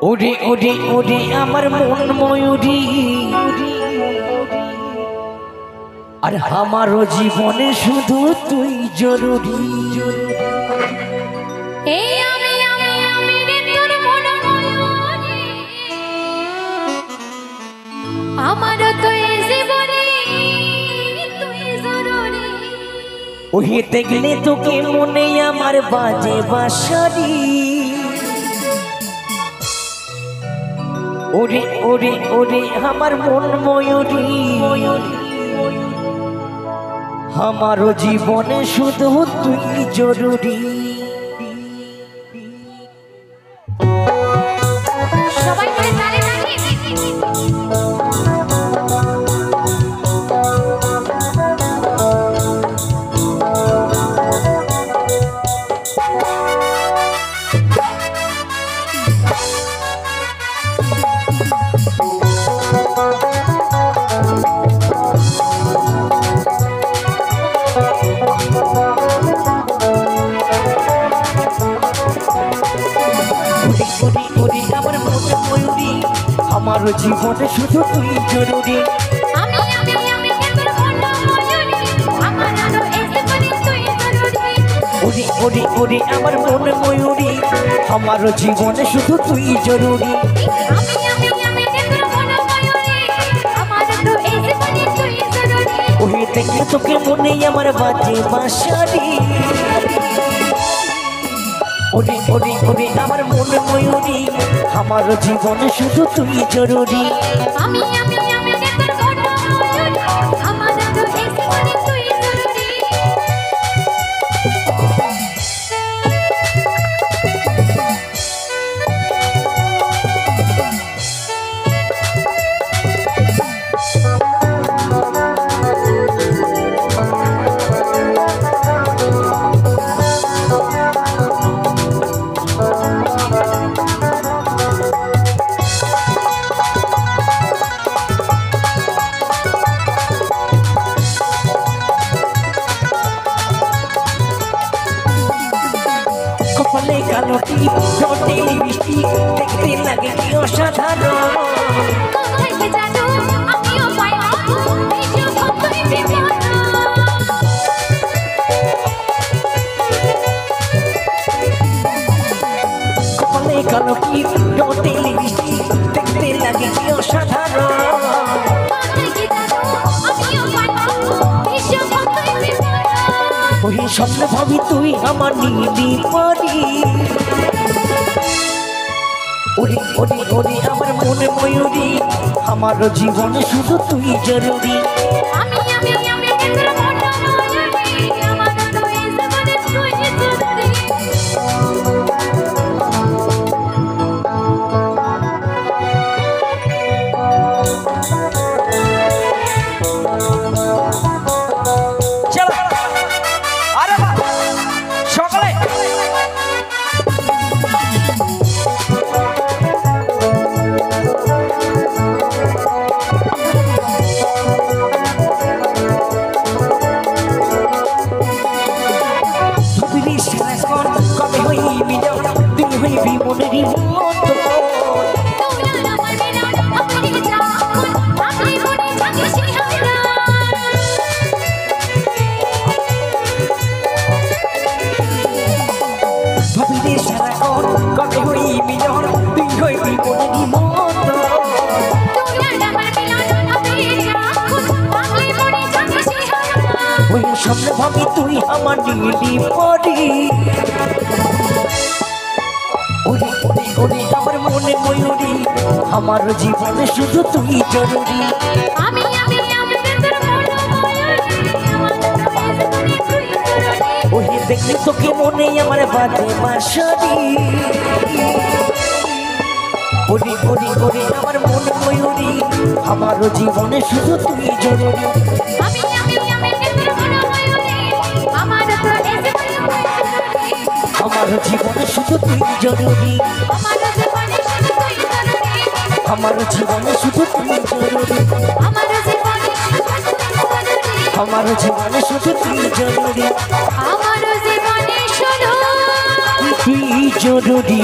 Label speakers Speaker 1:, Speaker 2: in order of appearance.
Speaker 1: ওরে ওরে ওরে আমার মন ময়ূরী, আর আমারও জীবনে শুধু তুই জরুরি।
Speaker 2: আমারও তো এই জীবনে তুই জরুরি।
Speaker 1: ওহে দেখলে তোকে মনে আমার বাজে বাঁশরি। ওরে ওরে ওরে আমার মন ময়ূরী, আমারও জীবনে শুধু তুই জরুরি।
Speaker 2: সবাই মিলে তালে তালি।
Speaker 1: আমার জীবনে শুধু তুই জরুরি।
Speaker 2: আমি তোর মন ময়ূরী, আমার আরো এই জীবনে তুই জরুরি।
Speaker 1: ওরে ওরে ওরে আমার মন ময়ূরী, আমার জীবনে শুধু তুই জরুরি।
Speaker 2: আমি তোর মন ময়ূরী, আমার তো এই জীবনে তুই জরুরি।
Speaker 1: ওহে দেখলে তোকে মনে আমার বাজে বাঁশরি। ওরে ওরে ওরে আমার মন ময়ূরী, আমার জীবনে শুধু তুই জরুরি।
Speaker 2: আমি তোর মন ময়ূরী, আমার তো এই জীবনে তুই জরুরি।
Speaker 1: কপালে কালো টিপ, ঠোঁটে লিপস্টিক, দেখতে লাগে কি অসাধারণ।
Speaker 2: কোথায় কি জানো আমিও পাই না, এই যে কতই বিপদ।
Speaker 1: কপালে কালো টিপ, ঠোঁটে লিপস্টিক, দেখতে লাগে কি অসাধারণ।
Speaker 2: কোথায় কি জানো আমিও পাই না, এই যে কতই বিপদ।
Speaker 1: ওই স্বপ্ন ভাবি তুই আমার নীলি পরি। ওরে ওরে ওরে আমার মন ময়ূরী, আমার জীবনে শুধু তুই জরুরি।
Speaker 2: আমি তোর মন ময়ূরী, আমার তো এই জীবনে তুই জরুরি।
Speaker 1: চলো আরে সকালে কবে হইবি তুই হইবি মনেরই মতো। ভাবিরে সারাক্ষণ কবে হইবি তুই হইবি মনেরই মতো। ওই স্বপ্ন ভাবি তুই আমার নীলি পরি। ওরে ওরে ওরে আমার মনে ময়ূরী, আমার জীবনে শুধু তুই জরুরি।
Speaker 2: আমি তোর মন ময়ূরী, আমার তো এই জীবনে তুই জরুরি।
Speaker 1: ওহে দেখলে তোকে মনে আমার বাজে বাঁশরি। ওরে ওরে ওরে আমার মন ময়ূরী, আমার জীবনে শুধু তুই জরুরি।
Speaker 2: আমি তোর মন ময়ূরী, আমার তো এই জীবনে তুই জরুরি।
Speaker 1: আমার জীবনে শুধু তুই জরুরি।
Speaker 2: আমার জীবনে শুধু তুই জরুরি।
Speaker 1: আমার জীবনে শুধু তুই জরুরি।
Speaker 2: আমার জীবনে শুধু তুই জরুরি।
Speaker 1: আমার জীবনে শুধু তুই জরুরি।
Speaker 2: আমার
Speaker 1: জরুরি